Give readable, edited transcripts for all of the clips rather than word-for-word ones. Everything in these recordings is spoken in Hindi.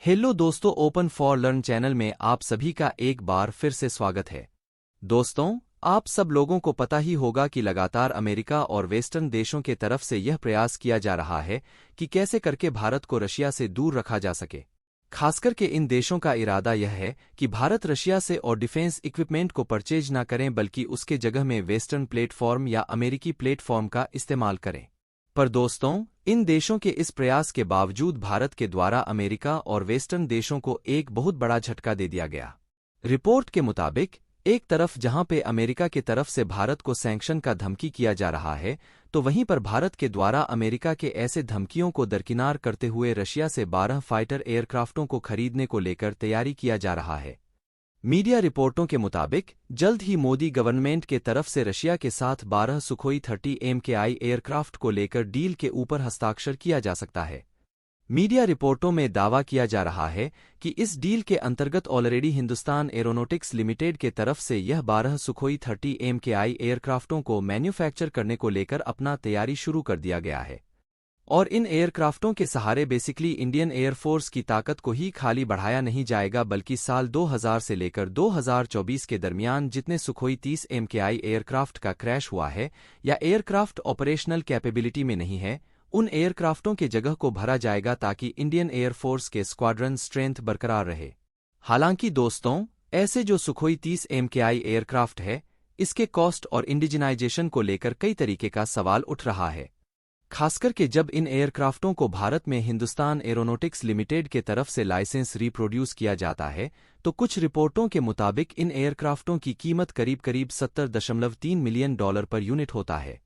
हेलो दोस्तों, ओपन फॉर लर्न चैनल में आप सभी का एक बार फिर से स्वागत है। दोस्तों, आप सब लोगों को पता ही होगा कि लगातार अमेरिका और वेस्टर्न देशों के तरफ से यह प्रयास किया जा रहा है कि कैसे करके भारत को रशिया से दूर रखा जा सके। खासकर के इन देशों का इरादा यह है कि भारत रशिया से और डिफेंस इक्विपमेंट को परचेज न करें बल्कि उसके जगह में वेस्टर्न प्लेटफॉर्म या अमेरिकी प्लेटफॉर्म का इस्तेमाल करें। पर दोस्तों, इन देशों के इस प्रयास के बावजूद भारत के द्वारा अमेरिका और वेस्टर्न देशों को एक बहुत बड़ा झटका दे दिया गया। रिपोर्ट के मुताबिक एक तरफ जहां पे अमेरिका की तरफ से भारत को सैंक्शन का धमकी किया जा रहा है, तो वहीं पर भारत के द्वारा अमेरिका के ऐसे धमकियों को दरकिनार करते हुए रशिया से 12 फाइटर एयरक्राफ्टों को खरीदने को लेकर तैयारी किया जा रहा है। मीडिया रिपोर्टों के मुताबिक जल्द ही मोदी गवर्नमेंट के तरफ से रशिया के साथ 12 सुखोई 30 MKI एयरक्राफ्ट को लेकर डील के ऊपर हस्ताक्षर किया जा सकता है। मीडिया रिपोर्टों में दावा किया जा रहा है कि इस डील के अंतर्गत ऑलरेडी हिंदुस्तान एरोनॉटिक्स लिमिटेड के तरफ से यह 12 सुखोई 30 MKI एयरक्राफ्टों को मैन्युफैक्चर करने को लेकर अपना तैयारी शुरू कर दिया गया है। और इन एयरक्राफ्टों के सहारे बेसिकली इंडियन एयरफोर्स की ताकत को ही खाली बढ़ाया नहीं जाएगा बल्कि साल 2000 से लेकर 2024 के दरमियान जितने सुखोई 30 MKI एयरक्राफ्ट का क्रैश हुआ है या एयरक्राफ्ट ऑपरेशनल कैपेबिलिटी में नहीं है, उन एयरक्राफ्टों के जगह को भरा जाएगा ताकि इंडियन एयरफोर्स के स्क्वाड्रन स्ट्रेंथ बरकरार रहे। हालांकि दोस्तों, ऐसे जो सुखोई 30 MKI एयरक्राफ्ट है, इसके कॉस्ट और इंडिजिनाइजेशन को लेकर कई तरीके का सवाल उठ रहा है। खासकर के जब इन एयरक्राफ्टों को भारत में हिंदुस्तान एरोनॉटिक्स लिमिटेड के तरफ से लाइसेंस रिप्रोड्यूस किया जाता है, तो कुछ रिपोर्टों के मुताबिक इन एयरक्राफ्टों की कीमत करीब करीब $70.3 मिलियन पर यूनिट होता है।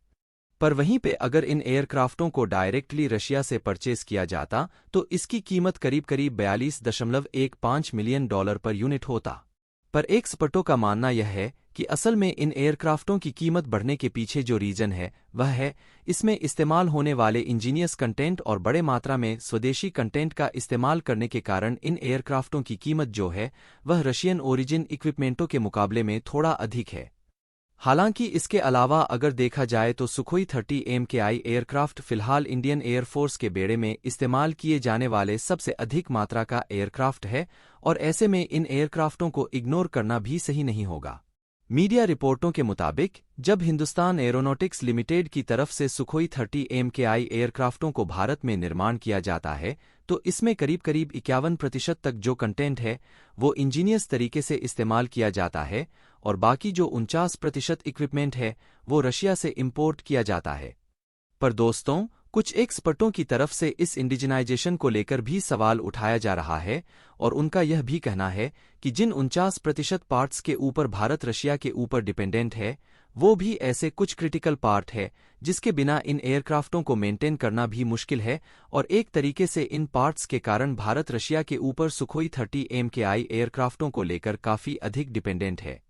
पर वहीं पे अगर इन एयरक्राफ्टों को डायरेक्टली रशिया से परचेज किया जाता तो इसकी कीमत करीब करीब $42.15 मिलियन पर यूनिट होता। पर एक्सपर्टों का मानना यह है कि असल में इन एयरक्राफ्टों की कीमत बढ़ने के पीछे जो रीजन है वह है इसमें इस्तेमाल होने वाले इंजीनियस कंटेंट और बड़े मात्रा में स्वदेशी कंटेंट का इस्तेमाल करने के कारण इन एयरक्राफ्टों की कीमत जो है वह रशियन ओरिजिन इक्विपमेंटों के मुकाबले में थोड़ा अधिक है। हालांकि इसके अलावा अगर देखा जाए तो सुखोई 30 MKI एयरक्राफ्ट फिलहाल इंडियन एयरफोर्स के बेड़े में इस्तेमाल किए जाने वाले सबसे अधिक मात्रा का एयरक्राफ्ट है और ऐसे में इन एयरक्राफ्टों को इग्नोर करना भी सही नहीं होगा। मीडिया रिपोर्टों के मुताबिक जब हिंदुस्तान एरोनॉटिक्स लिमिटेड की तरफ से सुखोई 30 MKI एयरक्राफ्टों को भारत में निर्माण किया जाता है तो इसमें करीब करीब 51% तक जो कंटेंट है वो इंजीनियस तरीके से इस्तेमाल किया जाता है और बाकी जो 49% इक्विपमेंट है वो रशिया से इंपोर्ट किया जाता है। पर दोस्तों, कुछ एक्सपर्टों की तरफ से इस इंडिजिनाइजेशन को लेकर भी सवाल उठाया जा रहा है और उनका यह भी कहना है कि जिन 49% पार्ट्स के ऊपर भारत रशिया के ऊपर डिपेंडेंट है वो भी ऐसे कुछ क्रिटिकल पार्ट है जिसके बिना इन एयरक्राफ्टों को मेंटेन करना भी मुश्किल है और एक तरीके से इन पार्ट्स के कारण भारत रशिया के ऊपर सुखोई 30 MKI एयरक्राफ्टों को लेकर काफी अधिक डिपेंडेंट है।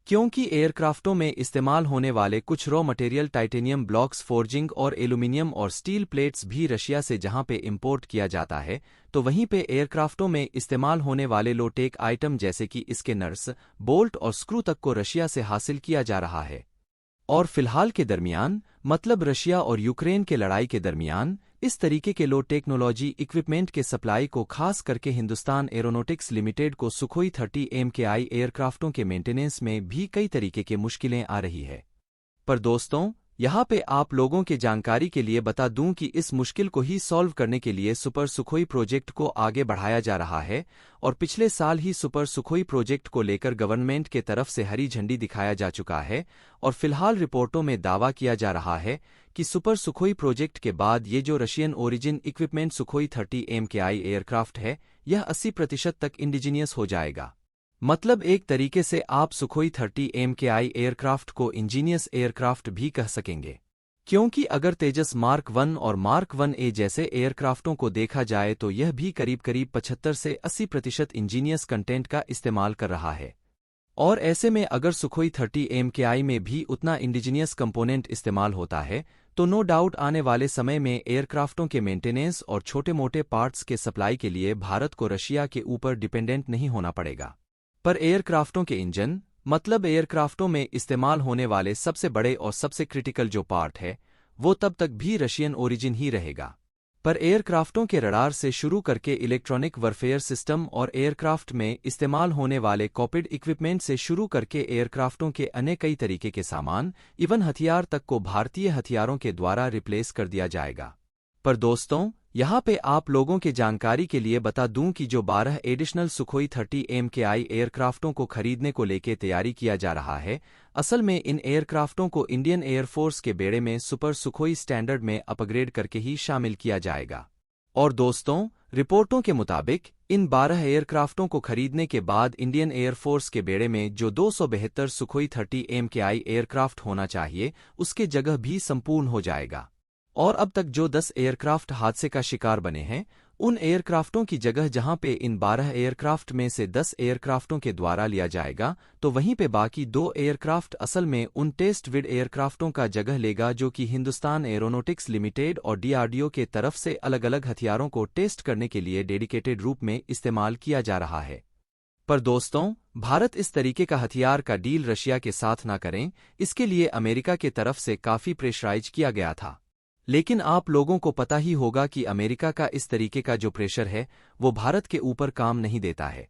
क्योंकि एयरक्राफ्टों में इस्तेमाल होने वाले कुछ raw material titanium blocks forging और एल्यूमिनियम और स्टील प्लेट्स भी रशिया से जहां पे इंपोर्ट किया जाता है, तो वहीं पे एयरक्राफ्टों में इस्तेमाल होने वाले लो-टेक आइटम जैसे कि इसके नट्स, बोल्ट और स्क्रू तक को रशिया से हासिल किया जा रहा है। और फिलहाल के दरमियान मतलब रशिया और यूक्रेन के लड़ाई के दरमियान इस तरीके के लो टेक्नोलॉजी इक्विपमेंट के सप्लाई को खास करके हिंदुस्तान एरोनॉटिक्स लिमिटेड को सुखोई 30 MKI एयरक्राफ्टों के मेंटेनेंस में भी कई तरीके की मुश्किलें आ रही है। पर दोस्तों, यहाँ पे आप लोगों के जानकारी के लिए बता दूं कि इस मुश्किल को ही सॉल्व करने के लिए सुपर सुखोई प्रोजेक्ट को आगे बढ़ाया जा रहा है और पिछले साल ही सुपर सुखोई प्रोजेक्ट को लेकर गवर्नमेंट के तरफ से हरी झंडी दिखाया जा चुका है और फिलहाल रिपोर्टों में दावा किया जा रहा है कि सुपर सुखोई प्रोजेक्ट के बाद ये जो Russian origin equipment Sukhoi 30 MKI aircraft है यह 80% तक इंडिजीनियस हो जाएगा। मतलब एक तरीके से आप सुखोई 30 MKI एयरक्राफ्ट को इंजीनियस एयरक्राफ्ट भी कह सकेंगे। क्योंकि अगर तेजस मार्क 1 और मार्क 1A जैसे एयरक्राफ्टों को देखा जाए तो यह भी करीब करीब 75 से 80% इंजीनियस कंटेंट का इस्तेमाल कर रहा है। और ऐसे में अगर सुखोई 30 MKI में भी उतना इंडिजीनियस कंपोनेंट इस्तेमाल होता है तो नो डाउट आने वाले समय में एयरक्राफ्टों के मेंटेनेंस और छोटे मोटे पार्ट्स के सप्लाई के लिए भारत को रशिया के ऊपर डिपेंडेंट नहीं होना पड़ेगा। पर एयरक्राफ्टों के इंजन मतलब एयरक्राफ्टों में इस्तेमाल होने वाले सबसे बड़े और सबसे क्रिटिकल जो पार्ट है वो तब तक भी रशियन ओरिजिन ही रहेगा। पर एयरक्राफ्टों के रडार से शुरू करके इलेक्ट्रॉनिक वॉरफेयर सिस्टम और एयरक्राफ्ट में इस्तेमाल होने वाले कॉकपिट इक्विपमेंट से शुरू करके एयरक्राफ्टों के अन्य कई तरीके के सामान, इवन हथियार तक को भारतीय हथियारों के द्वारा रिप्लेस कर दिया जाएगा। पर दोस्तों, यहाँ पे आप लोगों के जानकारी के लिए बता दूं कि जो 12 एडिशनल सुखोई 30 MKI एयरक्राफ्टों को खरीदने को लेकर तैयारी किया जा रहा है, असल में इन एयरक्राफ्टों को इंडियन एयरफोर्स के बेड़े में सुपर सुखोई स्टैंडर्ड में अपग्रेड करके ही शामिल किया जाएगा। और दोस्तों, रिपोर्टों के मुताबिक इन 12 एयरक्राफ्टों को खरीदने के बाद इंडियन एयरफोर्स के बेड़े में जो 272 सुखोई 30 MKI एयरक्राफ्ट होना चाहिए, उसके जगह भी संपूर्ण हो जाएगा। और अब तक जो 10 एयरक्राफ्ट हादसे का शिकार बने हैं, उन एयरक्राफ्टों की जगह जहां पे इन 12 एयरक्राफ्ट में से 10 एयरक्राफ्टों के द्वारा लिया जाएगा, तो वहीं पे बाकी 2 एयरक्राफ्ट असल में उन टेस्ट विड एयरक्राफ्टों का जगह लेगा जो कि हिंदुस्तान एरोनॉटिक्स लिमिटेड और DRDO के तरफ से अलग अलग हथियारों को टेस्ट करने के लिए डेडिकेटेड रूप में इस्तेमाल किया जा रहा है। पर दोस्तों, भारत इस तरीके का हथियार का डील रशिया के साथ ना करें, इसके लिए अमेरिका के तरफ से काफी प्रेशराइज किया गया था। लेकिन आप लोगों को पता ही होगा कि अमेरिका का इस तरीके का जो प्रेशर है, वो भारत के ऊपर काम नहीं देता है।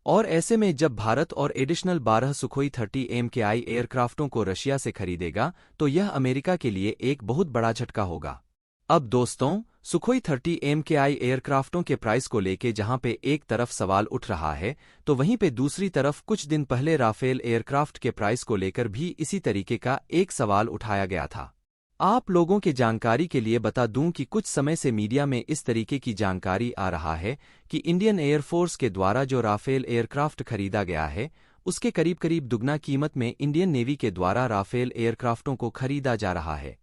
और ऐसे में जब भारत और एडिशनल 12 सुखोई 30 MKI एयरक्राफ्टों को रशिया से खरीदेगा, तो यह अमेरिका के लिए एक बहुत बड़ा झटका होगा। अब दोस्तों, सुखोई 30 MKI एयरक्राफ्टों के प्राइस को लेके जहां पे एक तरफ सवाल उठ रहा है, तो वहीं पे दूसरी तरफ कुछ दिन पहले राफेल एयरक्राफ्ट के प्राइस को लेकर भी इसी तरीके का एक सवाल उठाया गया था। आप लोगों के जानकारी के लिए बता दूं कि कुछ समय से मीडिया में इस तरीके की जानकारी आ रहा है कि इंडियन एयरफोर्स के द्वारा जो राफेल एयरक्राफ्ट खरीदा गया है, उसके करीब करीब दुगना कीमत में इंडियन नेवी के द्वारा राफेल एयरक्राफ्टों को खरीदा जा रहा है।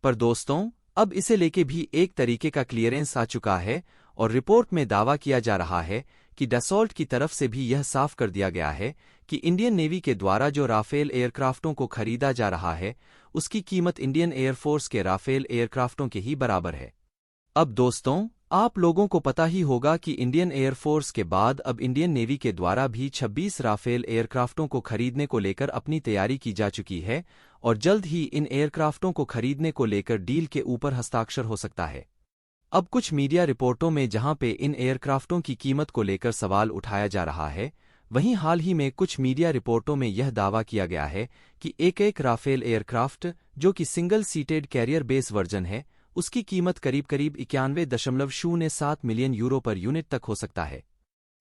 पर दोस्तों, अब इसे लेके भी एक तरीके का क्लियरेंस आ चुका है और रिपोर्ट में दावा किया जा रहा है कि डसॉल्ट की तरफ से भी यह साफ कर दिया गया है कि इंडियन नेवी के द्वारा जो राफेल एयरक्राफ्टों को खरीदा जा रहा है, उसकी कीमत इंडियन एयरफोर्स के राफेल एयरक्राफ्टों के ही बराबर है। अब दोस्तों, आप लोगों को पता ही होगा कि इंडियन एयरफोर्स के बाद अब इंडियन नेवी के द्वारा भी 26 राफेल एयरक्राफ्टों को खरीदने को लेकर अपनी तैयारी की जा चुकी है और जल्द ही इन एयरक्राफ्टों को खरीदने को लेकर डील के ऊपर हस्ताक्षर हो सकता है। अब कुछ मीडिया रिपोर्टों में जहां पे इन एयरक्राफ्टों की कीमत को लेकर सवाल उठाया जा रहा है, वहीं हाल ही में कुछ मीडिया रिपोर्टों में यह दावा किया गया है कि एक राफेल एयरक्राफ्ट, जो कि single seated carrier base version है, उसकी कीमत करीब करीब 91.07 मिलियन यूरो पर यूनिट तक हो सकता है।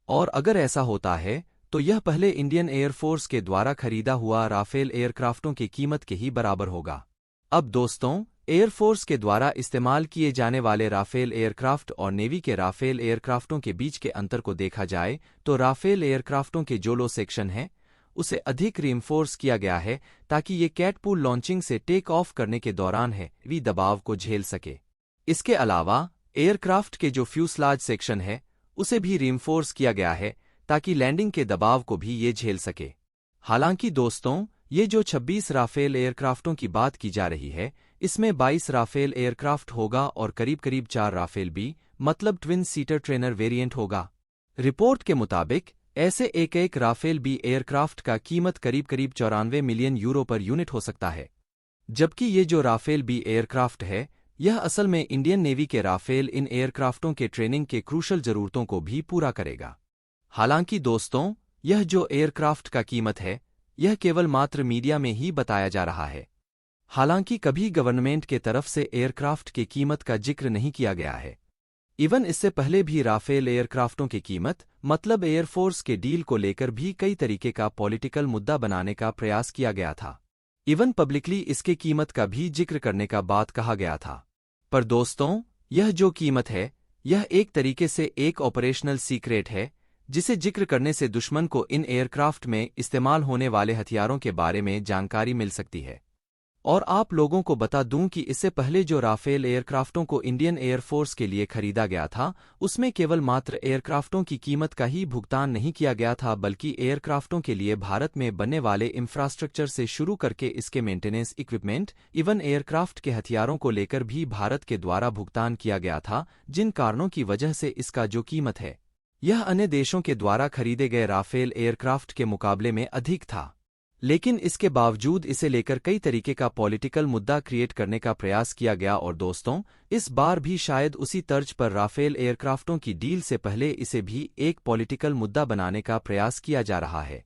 और अगर ऐसा होता है, तो यह पहले इंडियन एयरफोर्स के द्वारा खरीदा हुआ राफेल एयरक्राफ्टों की कीमत के ही बराबर होगा। अब दोस्तों, एयरफोर्स के द्वारा इस्तेमाल किए जाने वाले राफेल एयरक्राफ्ट और नेवी के राफेल एयरक्राफ्टों के बीच के अंतर को देखा जाए, तो राफेल एयरक्राफ्टों के जो लो सेक्शन है, उसे अधिक रीइंफोर्स किया गया है ताकि ये कैटपूल लॉन्चिंग से टेक ऑफ करने के दौरान हैवी दबाव को झेल सके। इसके अलावा एयरक्राफ्ट के जो फ्यूसलाज सेक्शन है, उसे भी रीइंफोर्स किया गया है ताकि लैंडिंग के दबाव को भी ये झेल सके। हालांकि दोस्तों, ये जो 26 राफेल एयरक्राफ्टों की बात की जा रही है, इसमें 22 राफेल एयरक्राफ्ट होगा और करीब करीब 4 राफेल बी मतलब ट्विन सीटर ट्रेनर वेरिएंट होगा। रिपोर्ट के मुताबिक ऐसे एक राफेल बी एयरक्राफ्ट का कीमत करीब करीब 94 मिलियन यूरो पर यूनिट हो सकता है। जबकि ये जो राफेल बी एयरक्राफ्ट है, यह असल में इंडियन नेवी के राफेल इन एयरक्राफ्टों के ट्रेनिंग के क्रूशल जरूरतों को भी पूरा करेगा। हालांकि दोस्तों, यह जो एयरक्राफ्ट का कीमत है, यह केवल मात्र मीडिया में ही बताया जा रहा है। हालांकि कभी गवर्नमेंट के तरफ से एयरक्राफ्ट की कीमत का जिक्र नहीं किया गया है। इवन इससे पहले भी राफेल एयरक्राफ्टों की कीमत मतलब एयरफोर्स के डील को लेकर भी कई तरीके का पॉलिटिकल मुद्दा बनाने का प्रयास किया गया था। इवन पब्लिकली इसके कीमत का भी जिक्र करने का बात कहा गया था। पर दोस्तों, यह जो कीमत है, यह एक तरीके से एक ऑपरेशनल सीक्रेट है, जिसे जिक्र करने से दुश्मन को इन एयरक्राफ्ट में इस्तेमाल होने वाले हथियारों के बारे में जानकारी मिल सकती है। और आप लोगों को बता दूं कि इससे पहले जो राफेल एयरक्राफ्टों को इंडियन एयरफोर्स के लिए खरीदा गया था, उसमें केवल मात्र एयरक्राफ्टों की कीमत का ही भुगतान नहीं किया गया था, बल्कि एयरक्राफ्टों के लिए भारत में बनने वाले इंफ्रास्ट्रक्चर से शुरू करके इसके मेंटेनेंस इक्विपमेंट, इवन एयरक्राफ्ट के हथियारों को लेकर भी भारत के द्वारा भुगतान किया गया था, जिन कारणों की वजह से इसका जो कीमत है, यह अन्य देशों के द्वारा खरीदे गए राफेल एयरक्राफ्ट के मुकाबले में अधिक था। लेकिन इसके बावजूद इसे लेकर कई तरीके का पॉलिटिकल मुद्दा क्रिएट करने का प्रयास किया गया और दोस्तों, इस बार भी शायद उसी तर्ज पर राफेल एयरक्राफ्टों की डील से पहले इसे भी एक पॉलिटिकल मुद्दा बनाने का प्रयास किया जा रहा है।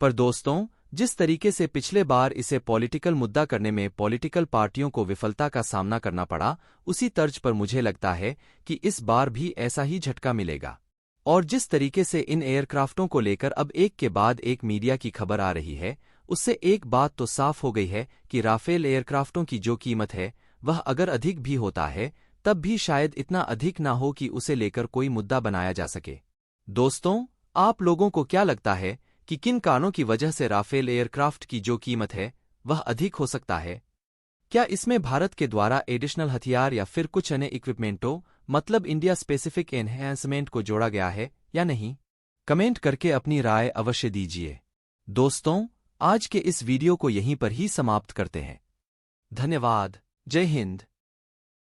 पर दोस्तों, जिस तरीके से पिछले बार इसे पॉलिटिकल मुद्दा करने में पॉलिटिकल पार्टियों को विफलता का सामना करना पड़ा, उसी तर्ज पर मुझे लगता है कि इस बार भी ऐसा ही झटका मिलेगा। और जिस तरीके से इन एयरक्राफ्टों को लेकर अब एक के बाद एक मीडिया की खबर आ रही है, उससे एक बात तो साफ हो गई है कि राफेल एयरक्राफ्टों की जो कीमत है, वह अगर अधिक भी होता है, तब भी शायद इतना अधिक ना हो कि उसे लेकर कोई मुद्दा बनाया जा सके। दोस्तों, आप लोगों को क्या लगता है कि किन कारणों की वजह से राफेल एयरक्राफ्ट की जो कीमत है, वह अधिक हो सकता है? क्या इसमें भारत के द्वारा एडिशनल हथियार या फिर कुछ अन्य इक्विपमेंटों, मतलब इंडिया स्पेसिफिक एनहेंसमेंट को जोड़ा गया है या नहीं? कमेंट करके अपनी राय अवश्य दीजिए। दोस्तों, आज के इस वीडियो को यहीं पर ही समाप्त करते हैं। धन्यवाद। जय हिंद।